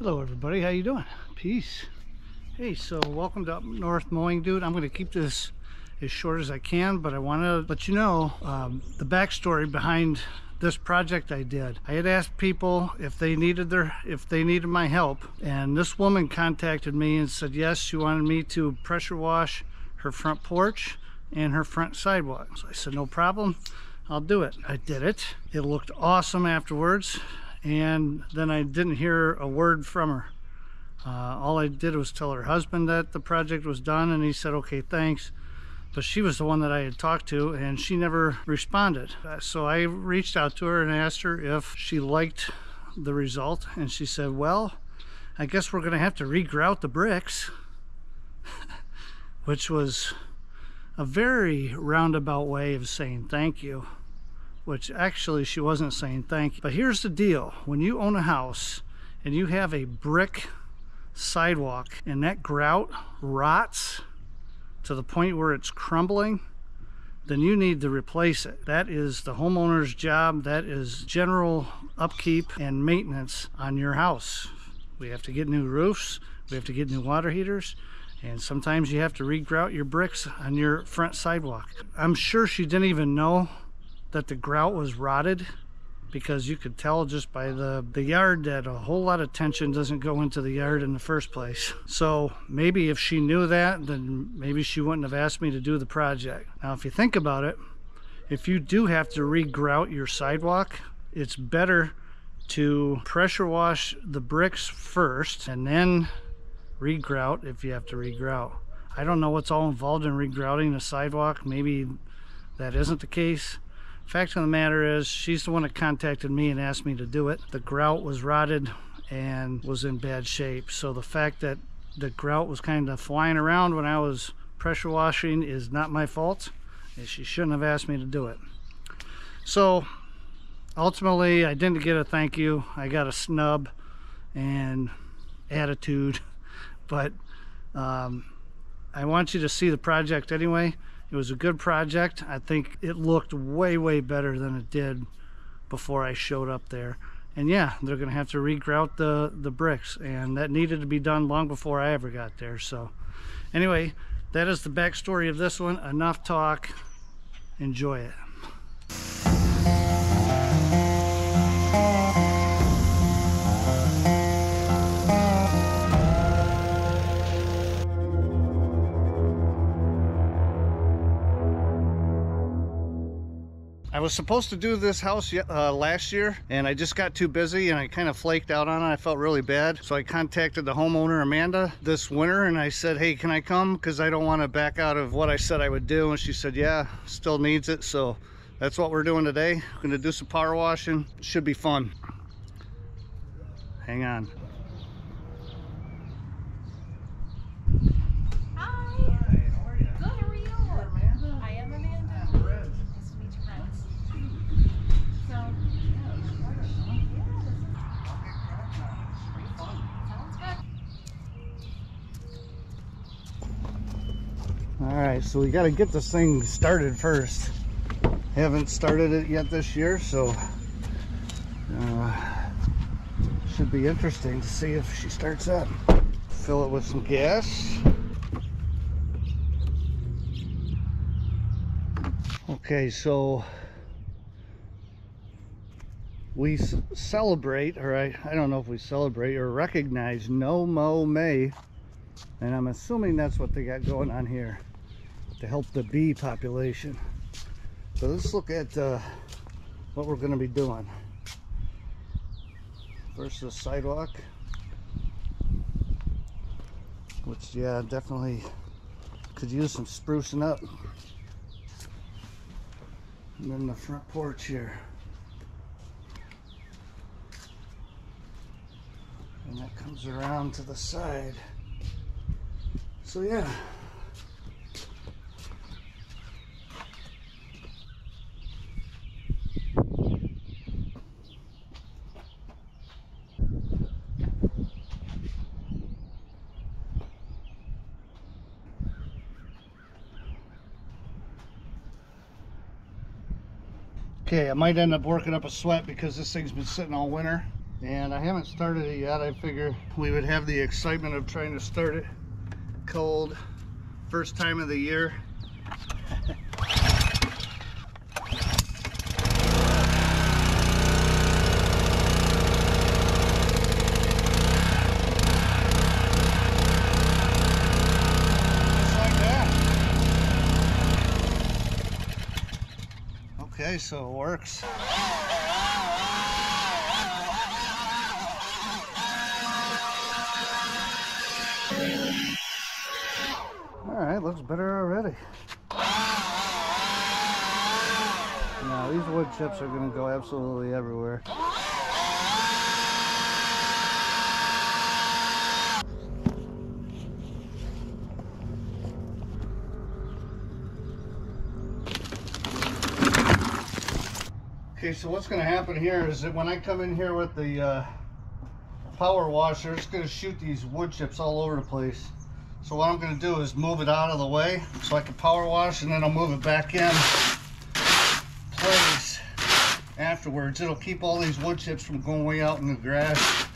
Hello everybody, how you doing? Peace. Hey, so welcome to Up North Mowing, dude. I'm going to keep this as short as I can, but I want to let you know the backstory behind this project I did. I had asked people if they needed my help, and this woman contacted me and said yes, she wanted me to pressure wash her front porch and her front sidewalk. So I said no problem, I'll do it. I did it. It looked awesome afterwards. And then I didn't hear a word from her. All I did was tell her husband that the project was done, and he said okay, thanks, but she was the one that I had talked to and she never responded. So I reached out to her and asked her if she liked the result, and she said, well, I guess we're gonna have to regrout the bricks. Which was a very roundabout way of saying thank you. Which actually she wasn't saying thank you. But here's the deal. When you own a house and you have a brick sidewalk and that grout rots to the point where it's crumbling, then you need to replace it. That is the homeowner's job. That is general upkeep and maintenance on your house. We have to get new roofs. We have to get new water heaters. And sometimes you have to regrout your bricks on your front sidewalk. I'm sure she didn't even know that the grout was rotted, because you could tell just by the yard that a whole lot of tension doesn't go into the yard in the first place. So maybe if she knew that, then maybe she wouldn't have asked me to do the project. Now if you think about it, if you do have to regrout your sidewalk, it's better to pressure wash the bricks first and then regrout if you have to regrout. I don't know what's all involved in regrouting a sidewalk. Maybe that isn't the case. Fact of the matter is, she's the one that contacted me and asked me to do it. The grout was rotted and was in bad shape. So the fact that the grout was kind of flying around when I was pressure washing is not my fault. And she shouldn't have asked me to do it. So ultimately, I didn't get a thank you. I got a snub and attitude. But I want you to see the project anyway. It was a good project. I think it looked way, way better than it did before I showed up there. And yeah, they're gonna have to regrout the bricks, and that needed to be done long before I ever got there. So anyway, that is the backstory of this one. Enough talk, enjoy it. I was supposed to do this house last year, and I just got too busy and I kind of flaked out on it. I felt really bad. So I contacted the homeowner, Amanda, this winter, and I said, hey, can I come? Because I don't want to back out of what I said I would do. And she said, yeah, still needs it. So that's what we're doing today. We're going to do some power washing. It should be fun. Hang on. Alright, so we got to get this thing started first. Haven't started it yet this year, so should be interesting to see if she starts up. Fill it with some gas. Okay, so we celebrate, or I don't know if we celebrate or recognize No Mow May, and I'm assuming that's what they got going on here to help the bee population. So let's look at what we're going to be doing. First, the sidewalk, which, yeah, definitely could use some sprucing up. And then the front porch here. And that comes around to the side. So yeah. Okay, I might end up working up a sweat because this thing's been sitting all winter. and I haven't started it yet. I figure we would have the excitement of trying to start it cold, first time of the year. Okay, so it works. Alright, looks better already. Now these wood chips are going to go absolutely everywhere. Okay, so what's going to happen here is that when I come in here with the power washer, it's going to shoot these wood chips all over the place. So what I'm going to do is move it out of the way so I can power wash, and then I'll move it back in place afterwards. It'll keep all these wood chips from going way out in the grass.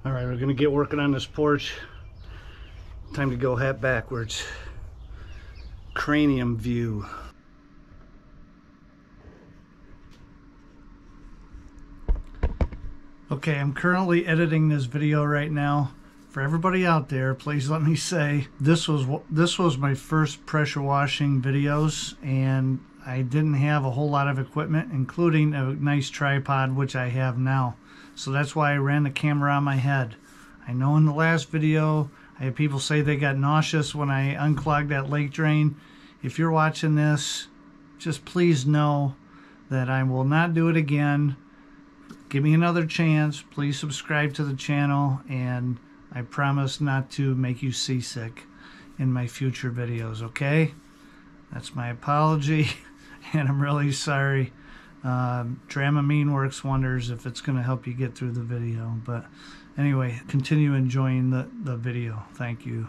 All right, we're gonna get working on this porch. Time to go hat backwards. Cranium view. Okay, I'm currently editing this video right now. For everybody out there, please let me say this was my first pressure washing videos, and I didn't have a whole lot of equipment, including a nice tripod, which I have now. So that's why I ran the camera on my head. I know in the last video, I had people say they got nauseous when I unclogged that lake drain. If you're watching this, just please know that I will not do it again. Give me another chance. Please subscribe to the channel, and I promise not to make you seasick in my future videos, okay? That's my apology, and I'm really sorry. Dramamine works wonders if it's going to help you get through the video. But anyway, continue enjoying the video. Thank you.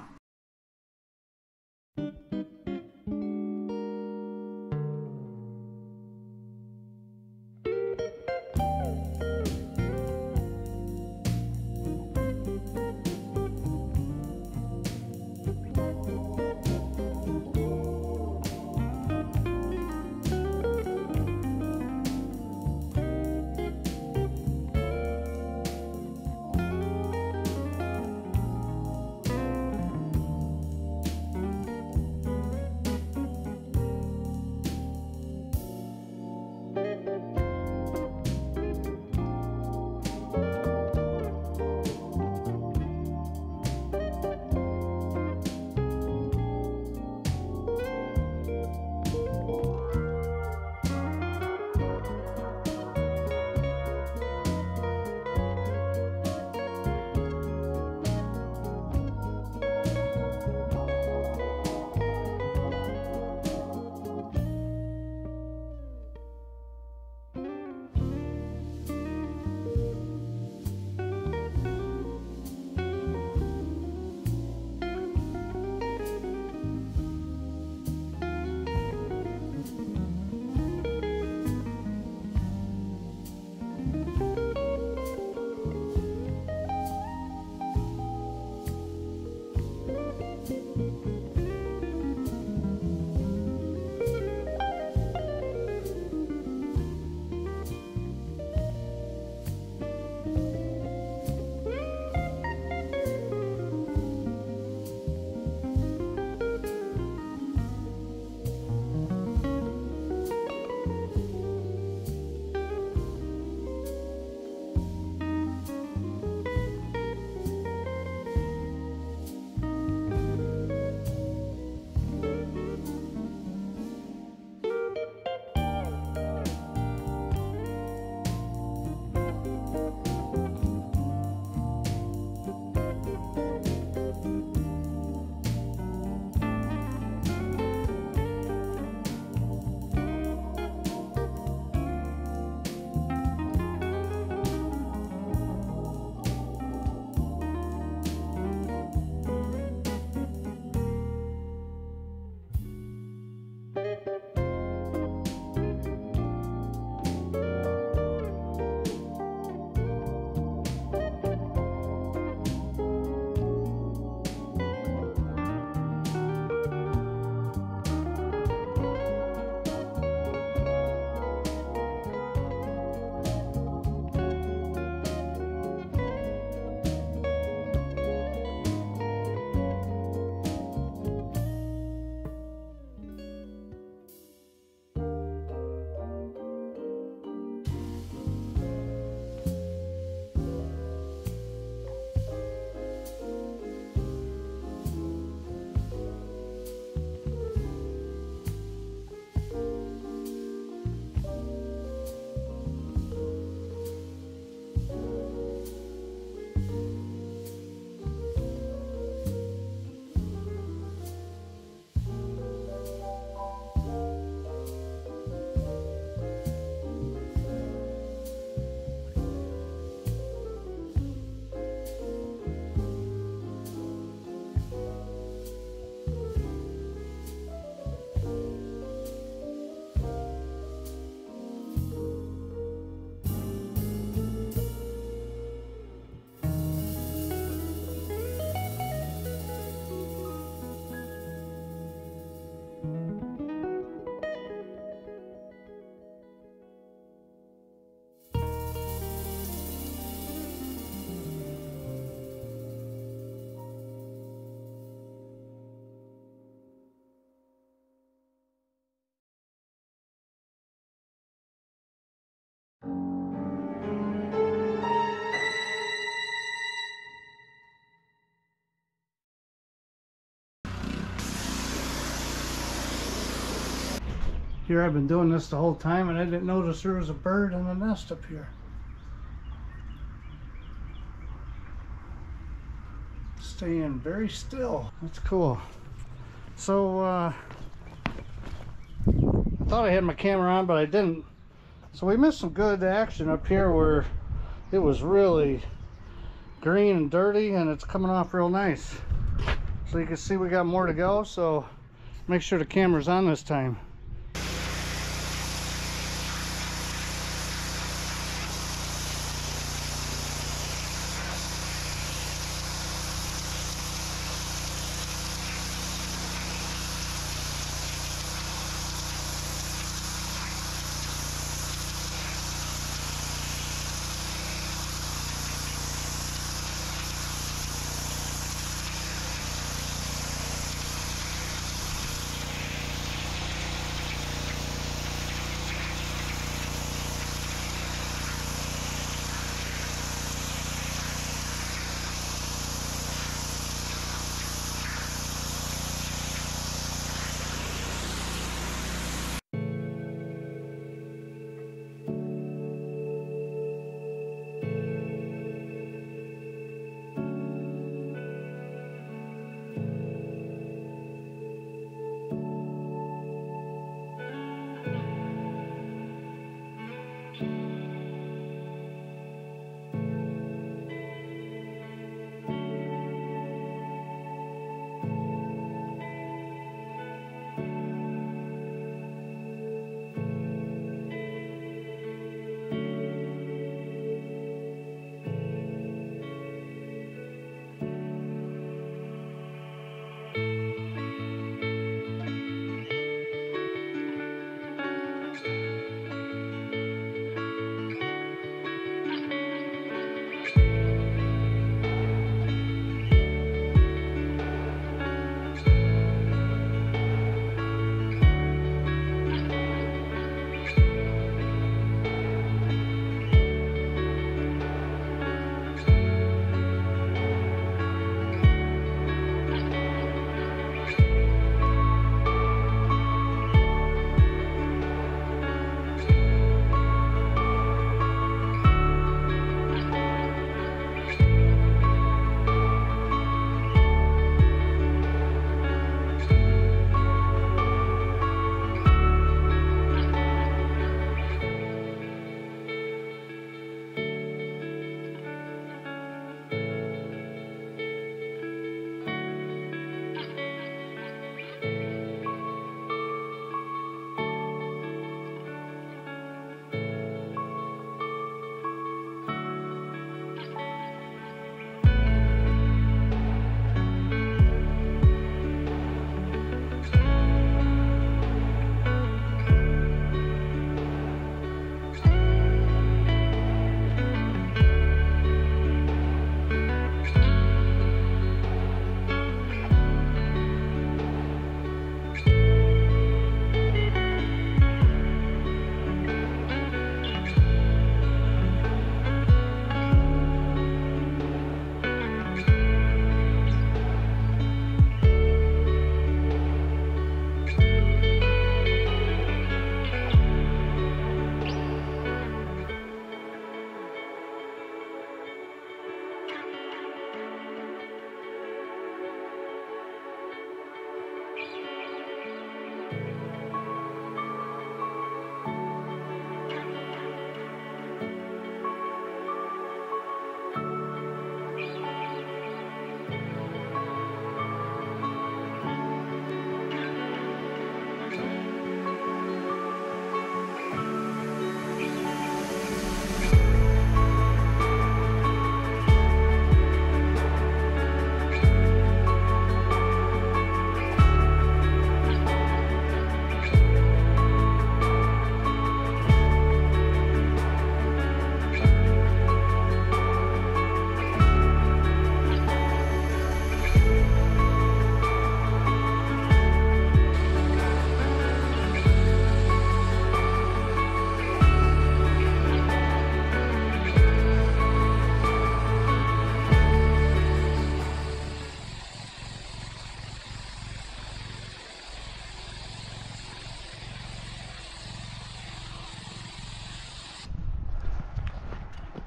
Here I've been doing this the whole time and I didn't notice there was a bird in the nest up here. Staying very still. That's cool. So I thought I had my camera on, but I didn't. So we missed some good action up here where it was really green and dirty, and it's coming off real nice. So you can see we got more to go, so make sure the camera's on this time.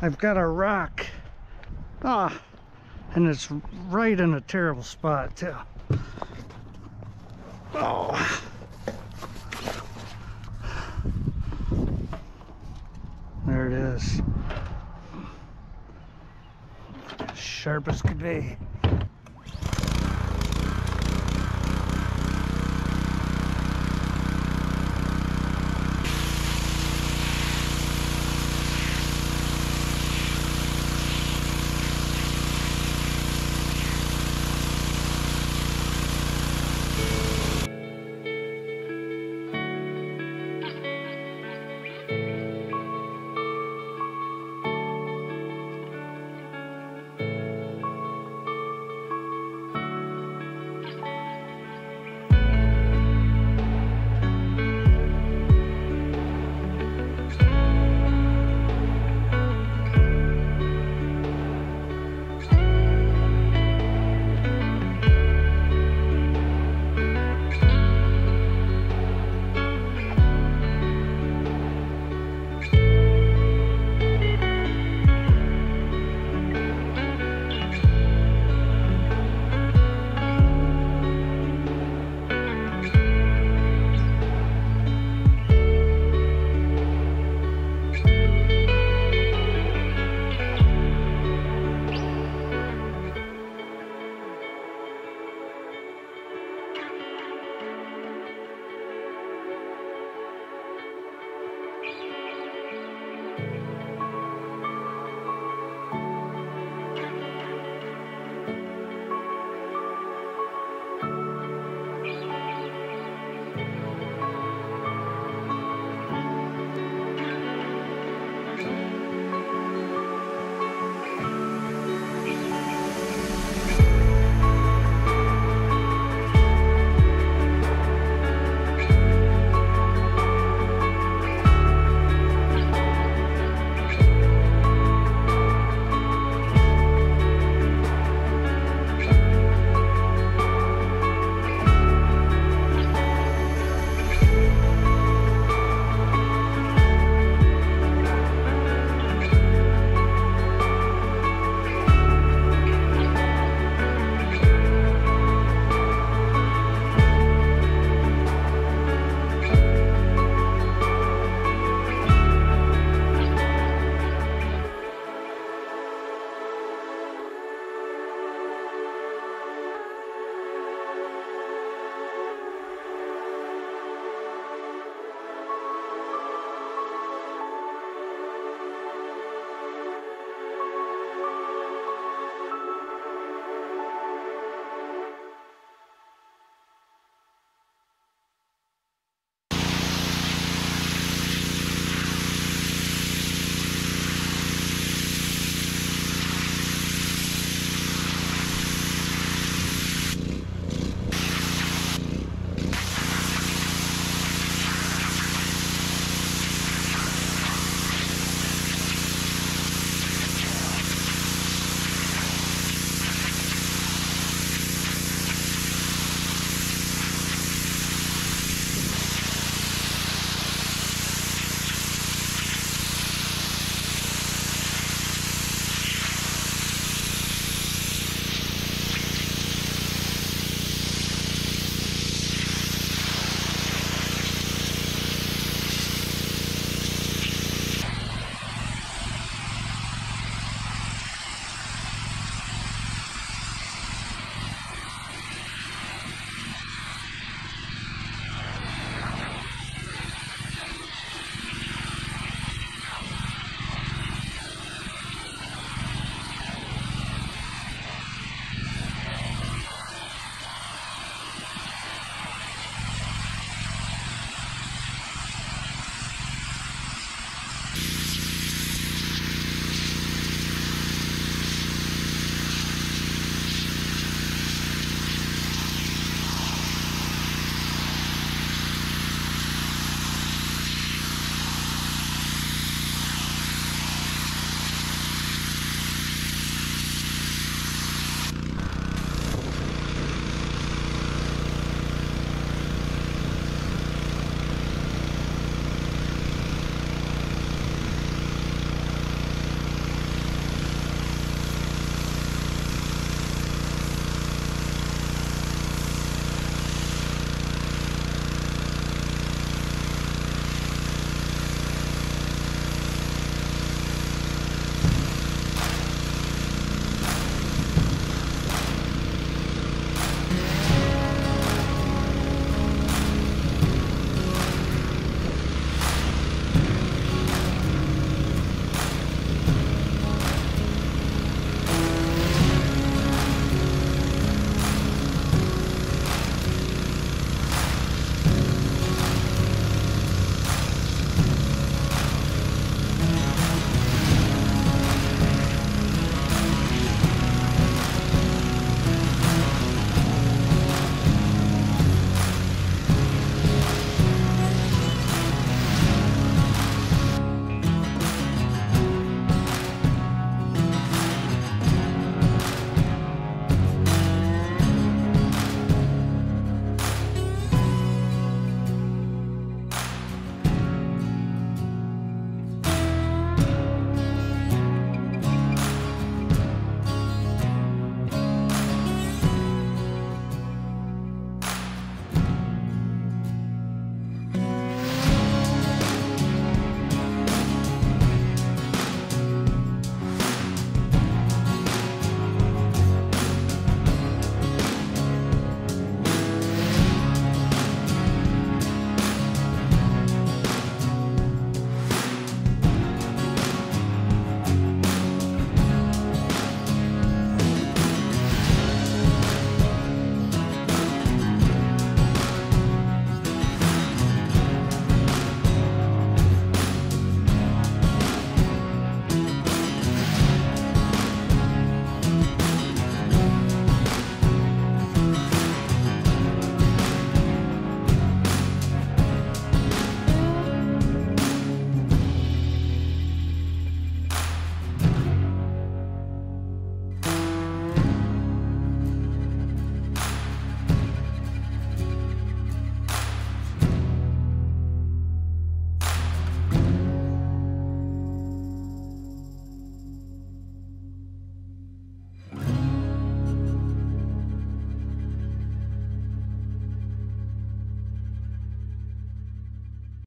I've got a rock. Ah, and it's right in a terrible spot too. Oh. There it is. Sharp as could be.